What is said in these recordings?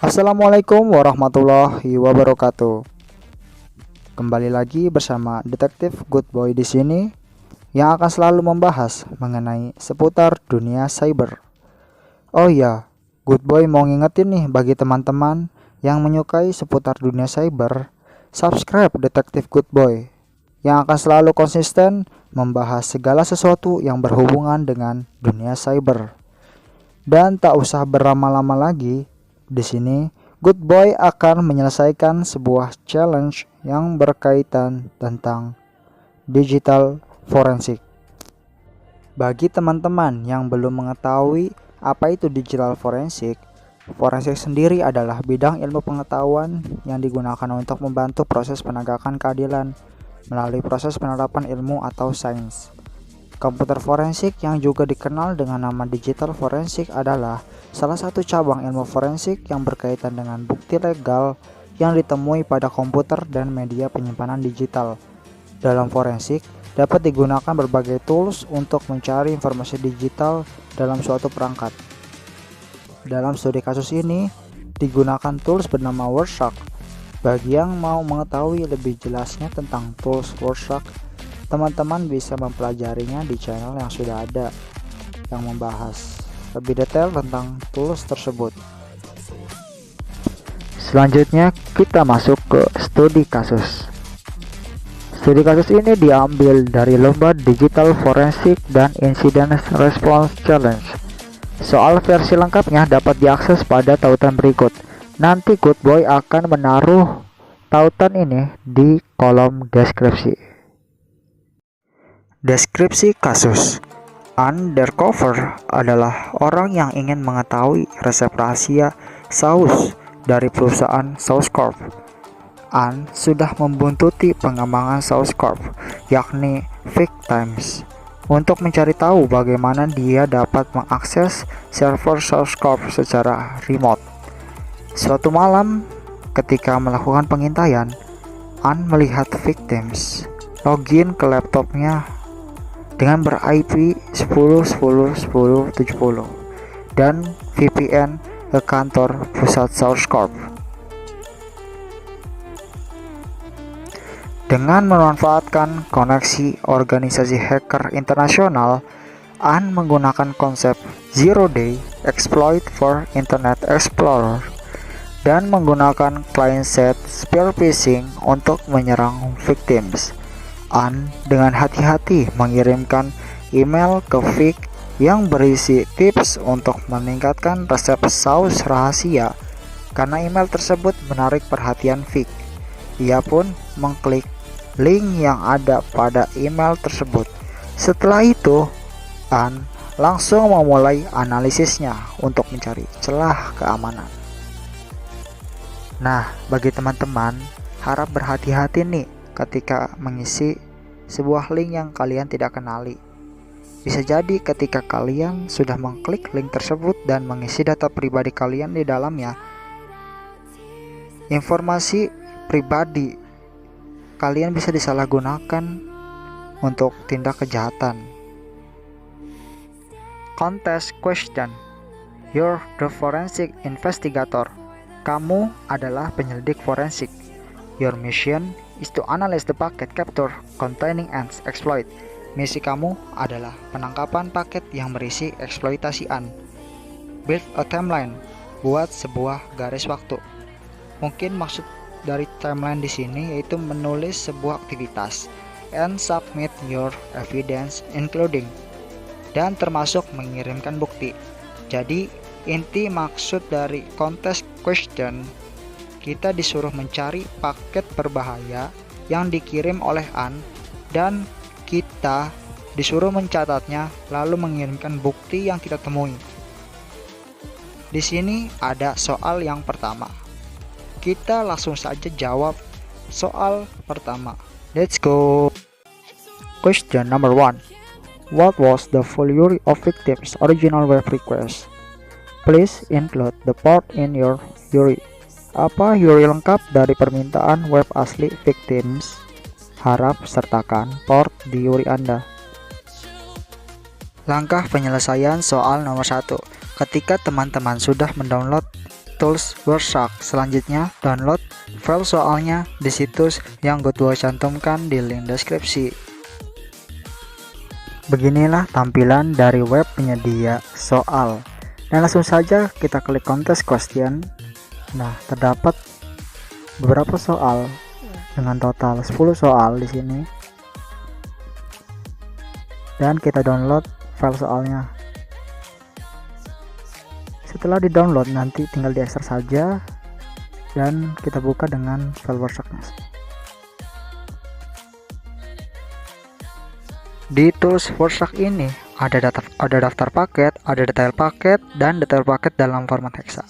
Assalamualaikum warahmatullahi wabarakatuh. Kembali lagi bersama Detektif Good Boy di sini yang akan selalu membahas mengenai seputar dunia cyber. Oh iya, Good Boy mau ngingetin nih bagi teman-teman yang menyukai seputar dunia cyber, subscribe Detektif Good Boy yang akan selalu konsisten membahas segala sesuatu yang berhubungan dengan dunia cyber. Dan tak usah berlama-lama lagi, di sini Good Boy akan menyelesaikan sebuah challenge yang berkaitan tentang digital forensik. Bagi teman-teman yang belum mengetahui apa itu digital forensik, forensik sendiri adalah bidang ilmu pengetahuan yang digunakan untuk membantu proses penegakan keadilan melalui proses penerapan ilmu atau sains. Komputer forensik yang juga dikenal dengan nama digital forensik adalah salah satu cabang ilmu forensik yang berkaitan dengan bukti legal yang ditemui pada komputer dan media penyimpanan digital. Dalam forensik, dapat digunakan berbagai tools untuk mencari informasi digital dalam suatu perangkat. Dalam studi kasus ini, digunakan tools bernama Rorschach. Bagi yang mau mengetahui lebih jelasnya tentang tools Rorschach, teman-teman bisa mempelajarinya di channel yang sudah ada yang membahas lebih detail tentang tools tersebut. Selanjutnya kita masuk ke studi kasus. Studi kasus ini diambil dari lomba Digital Forensic dan Incident Response Challenge. Soal versi lengkapnya dapat diakses pada tautan berikut. Nanti Good Boy akan menaruh tautan ini di kolom deskripsi. Deskripsi kasus. Undercover adalah orang yang ingin mengetahui resep rahasia saus dari perusahaan Saus Corp. An sudah membuntuti pengembangan Saus Corp, yakni Fake Times, untuk mencari tahu bagaimana dia dapat mengakses server Saus Corp secara remote. Suatu malam, ketika melakukan pengintaian, An melihat victims login ke laptopnya dengan ber-IP 10.10.10.70 dan VPN ke kantor pusat Saus Corp. Dengan memanfaatkan koneksi organisasi hacker internasional, An menggunakan konsep Zero Day Exploit for Internet Explorer dan menggunakan client-side spear phishing untuk menyerang victims. An dengan hati-hati mengirimkan email ke Vic yang berisi tips untuk meningkatkan resep saus rahasia. Karena email tersebut menarik perhatian Vic, ia pun mengklik link yang ada pada email tersebut. Setelah itu, An langsung memulai analisisnya untuk mencari celah keamanan. Nah, bagi teman-teman, harap berhati-hati nih ketika mengisi sebuah link yang kalian tidak kenali. Bisa jadi ketika kalian sudah mengklik link tersebut dan mengisi data pribadi kalian di dalamnya, informasi pribadi kalian bisa disalahgunakan untuk tindak kejahatan. Contest question. You're the forensic investigator. Kamu adalah penyelidik forensik. Your mission is to analyze the packet capture containing an exploit. Misi kamu adalah penangkapan paket yang berisi eksploitasi An. Build a timeline. Buat sebuah garis waktu. Mungkin maksud dari timeline di sini yaitu menulis sebuah aktivitas and submit your evidence including dan termasuk mengirimkan bukti. Jadi inti maksud dari contest question, kita disuruh mencari paket berbahaya yang dikirim oleh An dan kita disuruh mencatatnya lalu mengirimkan bukti yang kita temui. Di sini ada soal yang pertama. Kita langsung saja jawab soal pertama. Let's go. Question number 1. What was the full URI of victim's original web request? Please include the port in your URI. Apa URI lengkap dari permintaan web asli victims? Harap sertakan port di URI Anda. Langkah penyelesaian soal nomor 1. Ketika teman-teman sudah mendownload tools Workshop. Selanjutnya, download file soalnya di situs yang Goodboy cantumkan di link deskripsi. Beginilah tampilan dari web penyedia soal. Dan langsung saja kita klik contest question. Nah, terdapat beberapa soal dengan total 10 soal di sini. Dan kita download file soalnya. Setelah di-download nanti tinggal diekstrak saja dan kita buka dengan file Workshop-nya. Di tools Workshop ini ada daftar paket, ada detail paket, dan detail paket dalam format hexa.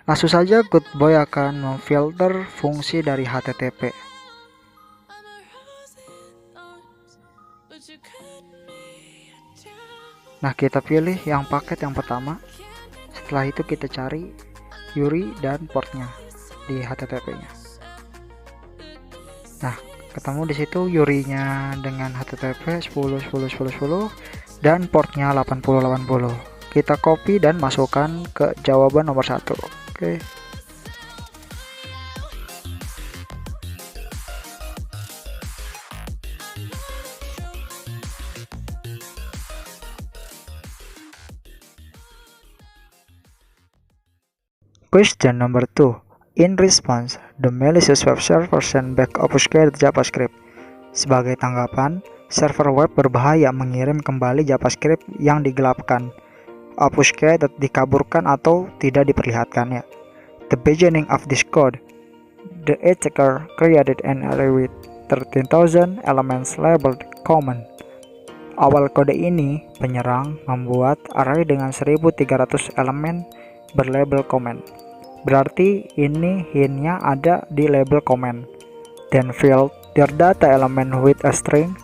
Langsung saja Goodboy akan memfilter fungsi dari HTTP. Nah, kita pilih yang paket yang pertama. Setelah itu kita cari URI dan portnya di HTTP-nya. Nah, ketemu di situ URI-nya dengan HTTP 10.10.10.10 dan portnya 8080. Kita copy dan masukkan ke jawaban nomor 1. Oke. Question number 2. In response, the malicious web server sent back obfuscated JavaScript. Sebagai tanggapan, server web berbahaya mengirim kembali JavaScript yang digelapkan. Obfuscated dikaburkan atau tidak diperlihatkannya. The beginning of this code, the attacker created an array with 13,000 elements labeled common. Awal kode ini, penyerang membuat array dengan 1.300 elemen berlabel comment. Berarti ini hintnya ada di label comment. Then filled their data element with a string.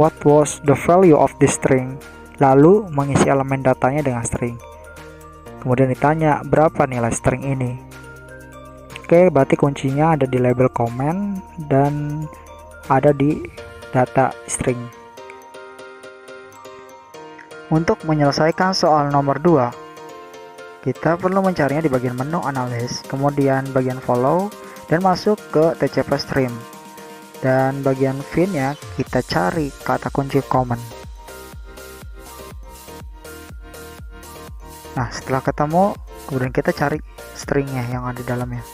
What was the value of this string? Lalu mengisi elemen datanya dengan string. Kemudian ditanya berapa nilai string ini. Oke, berarti kuncinya ada di label comment dan ada di data string. Untuk menyelesaikan soal nomor 2, kita perlu mencarinya di bagian menu analysis, kemudian bagian follow, dan masuk ke TCP stream. Dan bagian fin-nya kita cari kata kunci common. Nah, setelah ketemu, kemudian kita cari stringnya yang ada di dalamnya.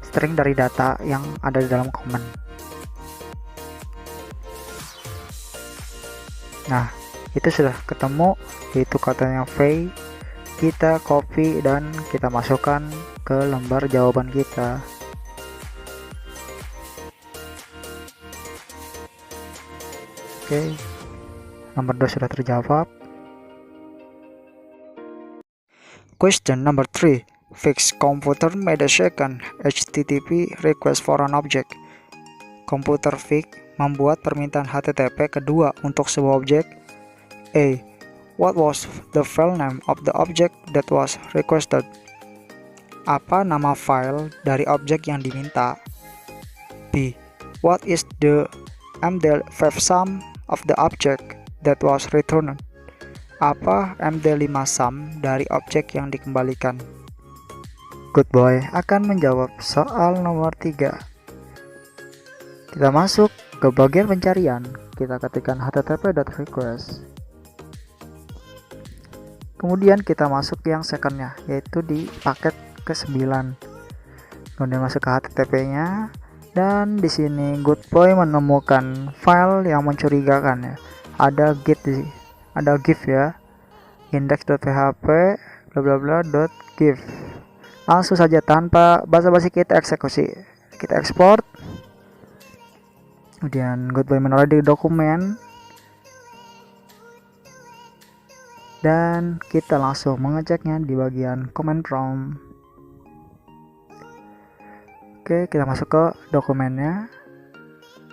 String dari data yang ada di dalam common. Nah, itu sudah ketemu, yaitu katanya v. Kita copy dan kita masukkan ke lembar jawaban kita. Oke, nomor 2 sudah terjawab. Question number 3. Fix computer made a second HTTP request for an object. Komputer fix membuat permintaan HTTP kedua untuk sebuah objek. A. What was the file name of the object that was requested? Apa nama file dari objek yang diminta? B. What is the MD5 sum of the object that was returned? Apa MD5 sum dari objek yang dikembalikan? Goodboy akan menjawab soal nomor 3. Kita masuk ke bagian pencarian. Kita ketikkan http.request. Kemudian kita masuk yang secondnya, yaitu di paket ke-9. Kemudian masuk ke HTTP-nya, dan di sini Goodboy menemukan file yang mencurigakan ya. Ada git ya, index.php bla Langsung saja tanpa basa-basi kita eksekusi. Kita ekspor. Kemudian Goodboy menaruh di dokumen. Dan kita langsung mengeceknya di bagian command prompt. Oke, kita masuk ke dokumennya.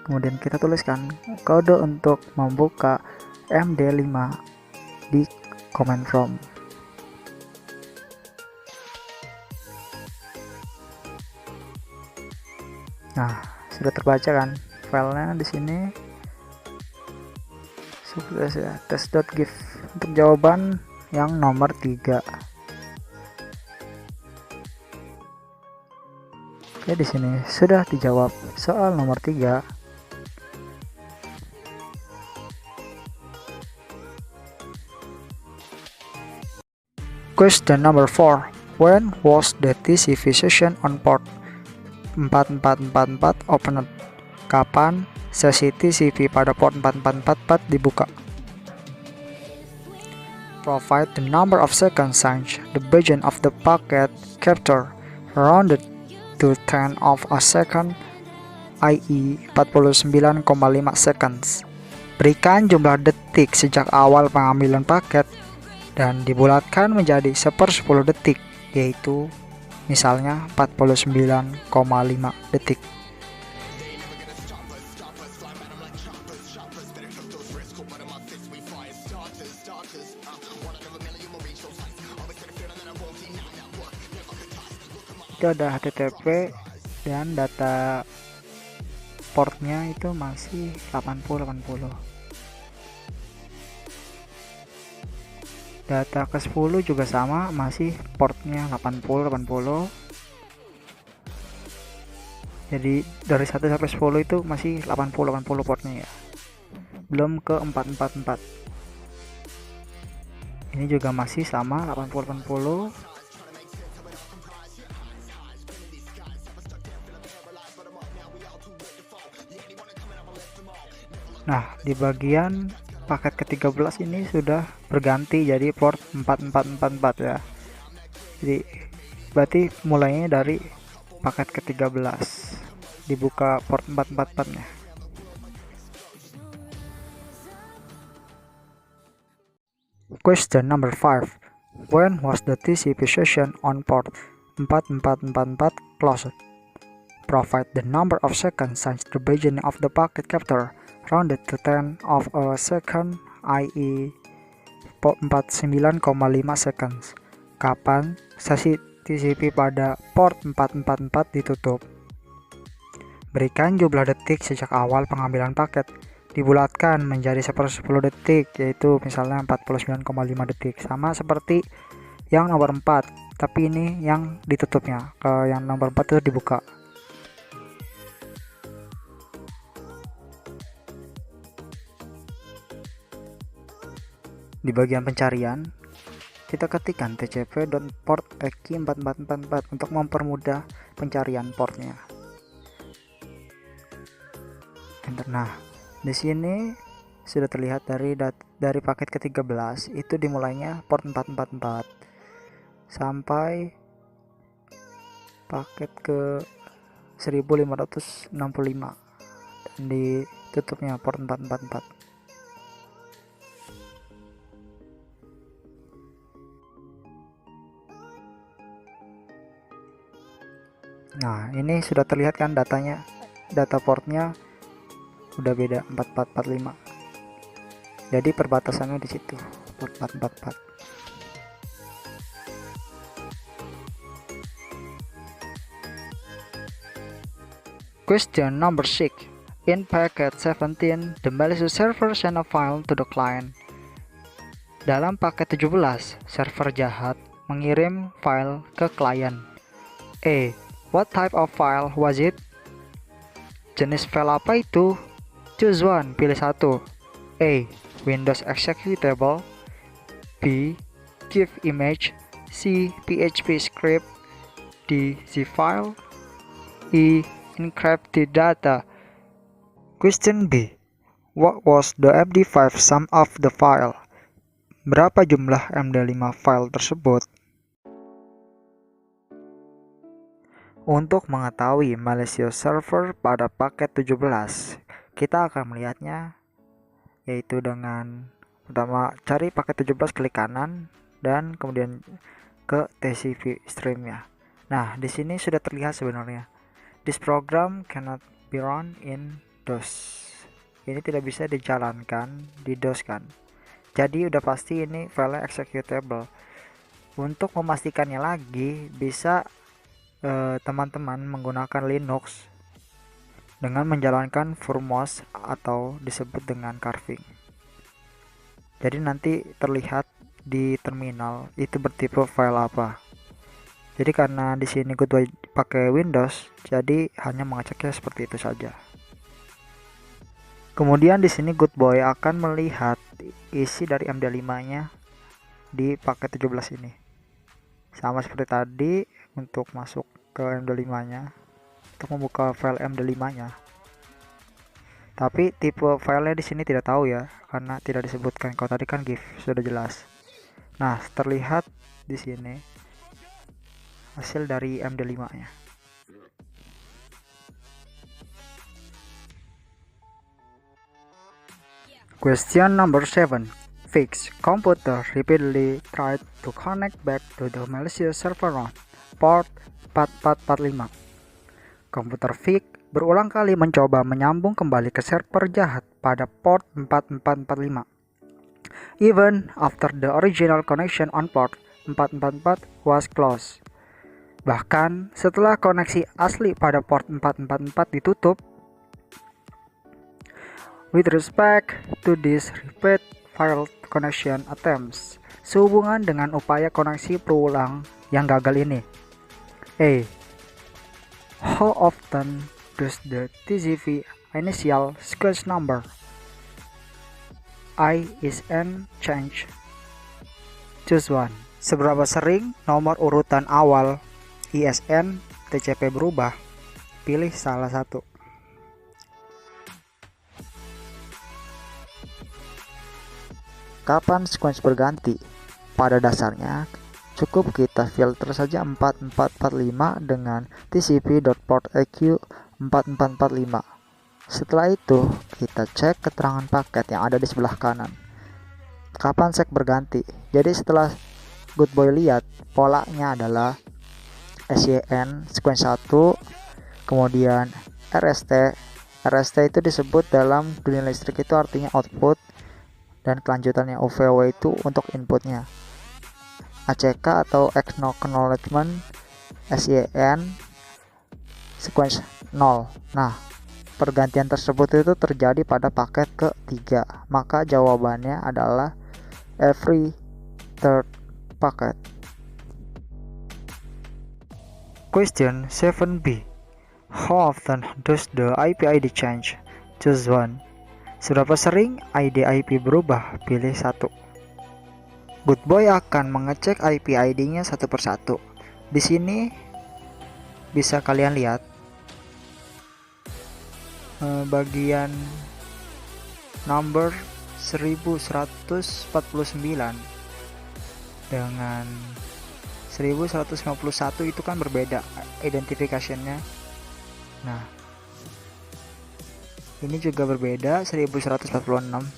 Kemudian kita tuliskan kode untuk membuka MD5 di command prompt. Nah, sudah terbaca kan filenya di sini. Sukses ya, test.gif. untuk jawaban yang nomor 3. Oke, di sini sudah dijawab soal nomor 3. Question number 4. When was the TCV session on port 4444 opened? Kapan sesi TCV pada port 4444 dibuka? Provide the number of seconds since the region of the packet capture rounded to 10 of a second, i.e. 49,5 seconds. Berikan jumlah detik sejak awal pengambilan paket dan dibulatkan menjadi 1/10 detik, yaitu misalnya 49,5 detik. Itu ada HTTP dan data portnya itu masih 80. Data ke 10 juga sama, masih portnya 80. Jadi dari 1 sampai 10 itu masih 80 portnya ya, belum ke 444. Ini juga masih sama 80. Nah, di bagian paket ke-13 ini sudah berganti jadi port 4444 ya. Jadi berarti mulainya dari paket ke-13 dibuka port 444 nya. Question number 5. When was the TCP session on port 4444 closed? Provide the number of seconds since the beginning of the packet capture rounded to 10 of a second, i.e. 49,5 seconds. Kapan sesi TCP pada port 444 ditutup? Berikan jumlah detik sejak awal pengambilan paket, dibulatkan menjadi 1/10 detik, yaitu misalnya 49,5 detik. Sama seperti yang nomor 4, tapi ini yang ditutupnya. Kalau yang nomor 4 itu dibuka. Di bagian pencarian, kita ketikkan tcp.port EKI4444 untuk mempermudah pencarian portnya. Nah, di sini sudah terlihat dari paket ke-13 itu dimulainya port 444 sampai paket ke 1565 dan ditutupnya port 444. Nah, ini sudah terlihat kan datanya, data portnya udah beda 4445. Jadi perbatasannya di situ, port 444. Question number 6. In packet 17, the malicious server send a file to the client. Dalam paket 17, server jahat mengirim file ke klien. A. What type of file was it? Jenis file apa itu? Choose one, pilih satu. A. Windows executable. B. GIF image. C. PHP script. D. Z file. E. Encrypted data. Question B. What was the MD5 sum of the file? Berapa jumlah MD5 file tersebut? Untuk mengetahui malicious server pada paket 17, kita akan melihatnya yaitu dengan pertama cari paket 17, klik kanan dan kemudian ke TCP streamnya. Nah, di sini sudah terlihat sebenarnya. This program cannot be run in DOS. Ini tidak bisa dijalankan di DOS kan. Jadi udah pasti ini file executable. Untuk memastikannya lagi, bisa teman-teman menggunakan Linux dengan menjalankan Vmos atau disebut dengan carving. Jadi nanti terlihat di terminal itu bertipe file apa. Jadi karena di sini Goodboy pakai Windows, jadi hanya mengeceknya seperti itu saja. Kemudian di sini Goodboy akan melihat isi dari MD5-nya di paket 17 ini. Sama seperti tadi untuk masuk ke MD5-nya, untuk membuka file MD5-nya. Tapi tipe filenya di sini tidak tahu ya, karena tidak disebutkan. Kalau tadi kan GIF sudah jelas. Nah, terlihat di sini hasil dari MD5-nya. Question number 7. Fix computer repeatedly tried to connect back to the malicious server on port 4445. Komputer Fix berulang kali mencoba menyambung kembali ke server jahat pada port 4445. Even after the original connection on port 444 was closed. Bahkan setelah koneksi asli pada port 444 ditutup. With respect to this repeat failed connection attempts, sehubungan dengan upaya koneksi berulang yang gagal ini. A. How often does the TCP initial sequence number ISN change? Choose one. Seberapa sering nomor urutan awal ISN TCP berubah? Pilih salah satu. Kapan sequence berganti? Pada dasarnya, cukup kita filter saja 4445 dengan tcp.porteq 4445. Setelah itu, kita cek keterangan paket yang ada di sebelah kanan. Kapan sek berganti? Jadi setelah Goodboy lihat, polanya adalah SYN sequence 1, kemudian RST. RST itu disebut dalam dunia listrik itu artinya output, dan kelanjutannya OVW itu untuk inputnya. ACK atau Acknowledgement SYN sequence 0. Nah, pergantian tersebut itu terjadi pada paket ketiga. Maka jawabannya adalah every third packet. Question 7b. How often does the IP ID change? Choose one. Seberapa sering ID IP berubah? Pilih satu. Goodboy akan mengecek IP ID-nya satu persatu. Di sini bisa kalian lihat bagian number 1149 dengan 1151 itu kan berbeda identification-nya. Nah, ini juga berbeda 1146,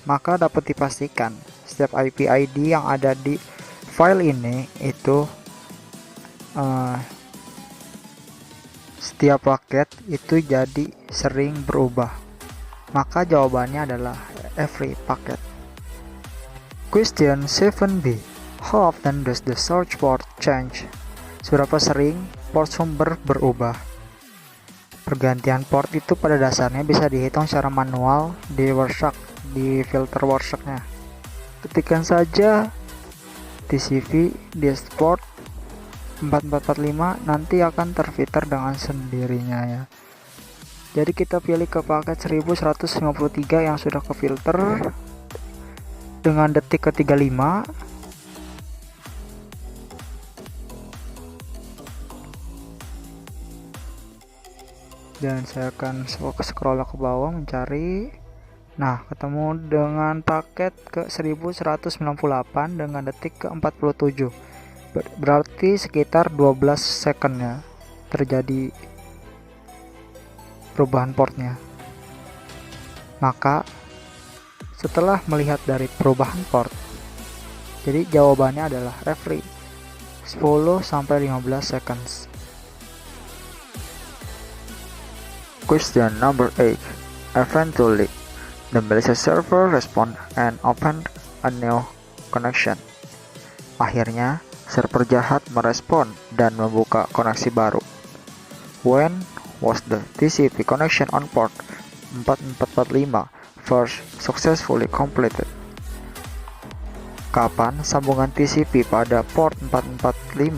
maka dapat dipastikan setiap IP ID yang ada di file ini itu setiap paket itu jadi sering berubah. Maka jawabannya adalah every packet. Question 7b. How often does the source port change? Seberapa sering port sumber berubah? Pergantian port itu pada dasarnya bisa dihitung secara manual di Wireshark, di filter Wireshark-nya. Ketikkan saja TCP di port 4445, nanti akan terfilter dengan sendirinya ya. Jadi kita pilih ke paket 1153 yang sudah kefilter dengan detik ke 35. Dan saya akan scroll ke bawah mencari. Nah, ketemu dengan paket ke 1198 dengan detik ke 47. Berarti sekitar 12 second ya terjadi perubahan portnya. Maka setelah melihat dari perubahan port, jadi jawabannya adalah every 10 sampai 15 seconds. Question number 8. Eventually, the malicious server respond and open a new connection. Akhirnya, server jahat merespon dan membuka koneksi baru. When was the TCP connection on port 4445 first successfully completed? Kapan sambungan TCP pada port 445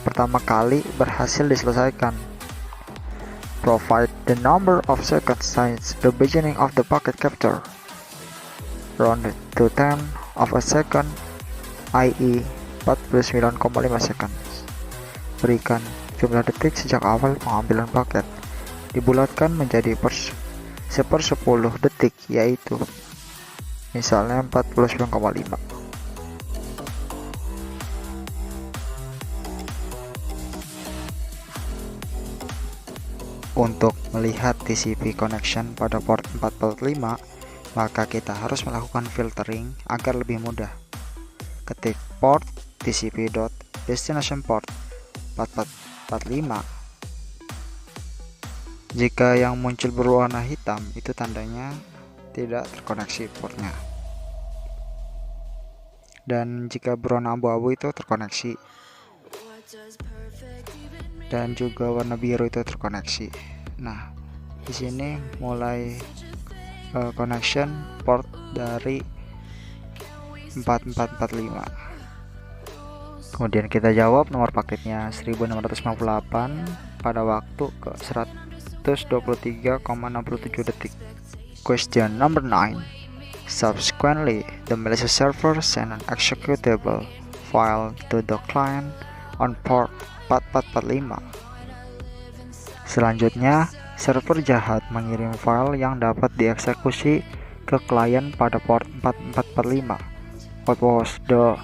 pertama kali berhasil diselesaikan? Provide the number of seconds since the beginning of the packet capture. Rounded to 10 of a second, i.e. 49,5 seconds. Berikan jumlah detik sejak awal pengambilan paket. Dibulatkan menjadi seper-10 detik, yaitu misalnya 49,5. Untuk melihat TCP connection pada port 445, maka kita harus melakukan filtering agar lebih mudah. Ketik port tcp.destination port 4445. Jika yang muncul berwarna hitam, itu tandanya tidak terkoneksi portnya. Dan jika berwarna abu-abu itu terkoneksi. Dan juga warna biru itu terkoneksi. Nah, di sini mulai connection port dari 4445. Kemudian kita jawab nomor paketnya 1658 pada waktu ke 123,67 detik. Question number 9. Subsequently, the malicious server sent an executable file to the client on port 4445. Selanjutnya, server jahat mengirim file yang dapat dieksekusi ke klien pada port 4445. What was the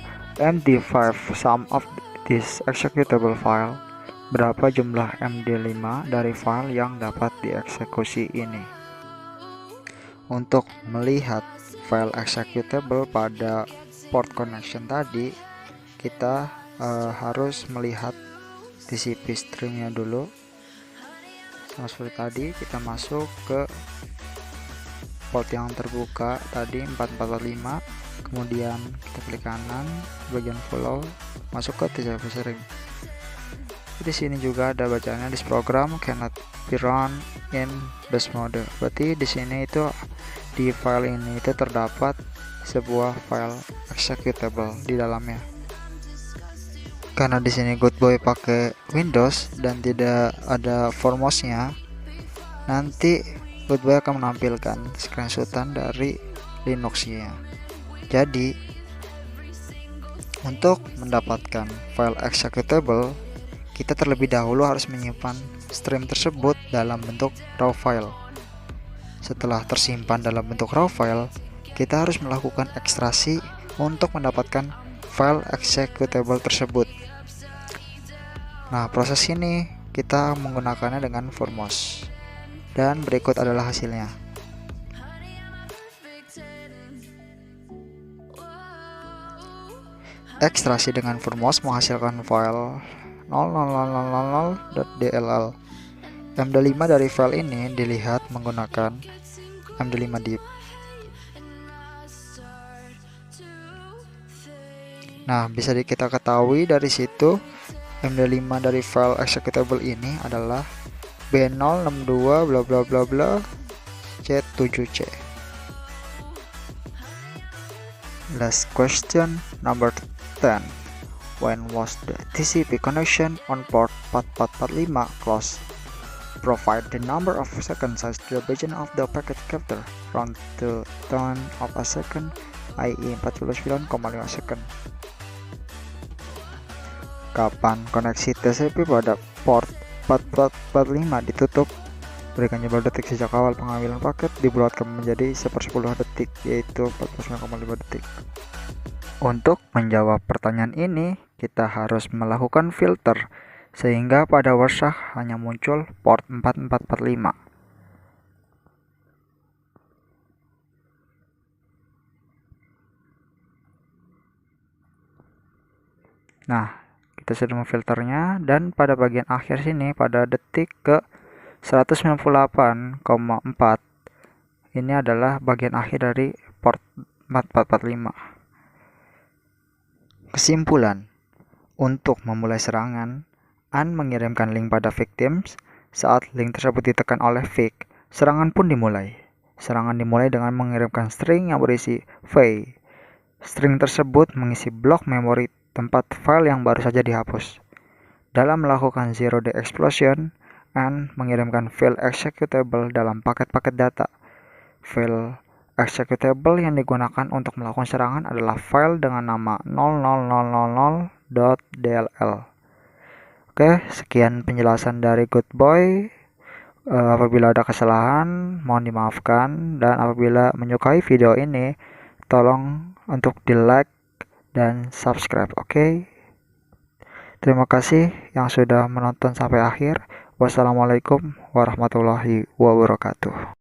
MD5 sum of this executable file? Berapa jumlah MD5 dari file yang dapat dieksekusi ini? Untuk melihat file executable pada port connection tadi, kita harus melihat TCP stringnya dulu. Sama seperti tadi, kita masuk ke port yang terbuka tadi 4445, kemudian kita klik kanan bagian follow, masuk ke TCP string. Di sini juga ada bacaannya, this program cannot be run in bash mode. Berarti di sini itu di file ini itu terdapat sebuah file executable di dalamnya. Karena di sini Goodboy pakai Windows dan tidak ada formosnya, nanti Goodboy akan menampilkan screenshotan dari Linuxnya. Jadi untuk mendapatkan file executable, kita terlebih dahulu harus menyimpan stream tersebut dalam bentuk raw file. Setelah tersimpan dalam bentuk raw file, kita harus melakukan ekstraksi untuk mendapatkan file executable tersebut. Nah, proses ini kita menggunakannya dengan formos. Dan berikut adalah hasilnya. Ekstraksi dengan formos menghasilkan file 00000.dll. MD5 dari file ini dilihat menggunakan MD5 div. Nah, bisa kita ketahui dari situ MD5 dari file executable ini adalah B062 bla bla bla bla C7C. Last question number 10. When was the TCP connection on port 4445 closed? Provide the number of seconds since the beginning of the packet capture from the turn of a second, i.e. 49,5 second. Kapan koneksi TCP pada port 4445 ditutup? Berikan jumlah detik sejak awal pengambilan paket, dibulatkan menjadi 1/10 detik, yaitu 49,5 detik. Untuk menjawab pertanyaan ini, kita harus melakukan filter sehingga pada Warshak hanya muncul port 4445. Nah, kita sudah memfilternya, dan pada bagian akhir sini pada detik ke 198,4 ini adalah bagian akhir dari port 4445. Kesimpulan, untuk memulai serangan, An mengirimkan link pada victims. Saat link tersebut ditekan oleh Vic, serangan pun dimulai. Serangan dimulai dengan mengirimkan string yang berisi V. String tersebut mengisi blok memori tempat file yang baru saja dihapus. Dalam melakukan zero-day explosion and mengirimkan file executable dalam paket-paket data. File executable yang digunakan untuk melakukan serangan adalah file dengan nama 00000.dll. Oke, sekian penjelasan dari Good Boy. Apabila ada kesalahan, mohon dimaafkan, dan apabila menyukai video ini, tolong untuk di-like dan subscribe, oke? Terima kasih yang sudah menonton sampai akhir. Wassalamualaikum warahmatullahi wabarakatuh.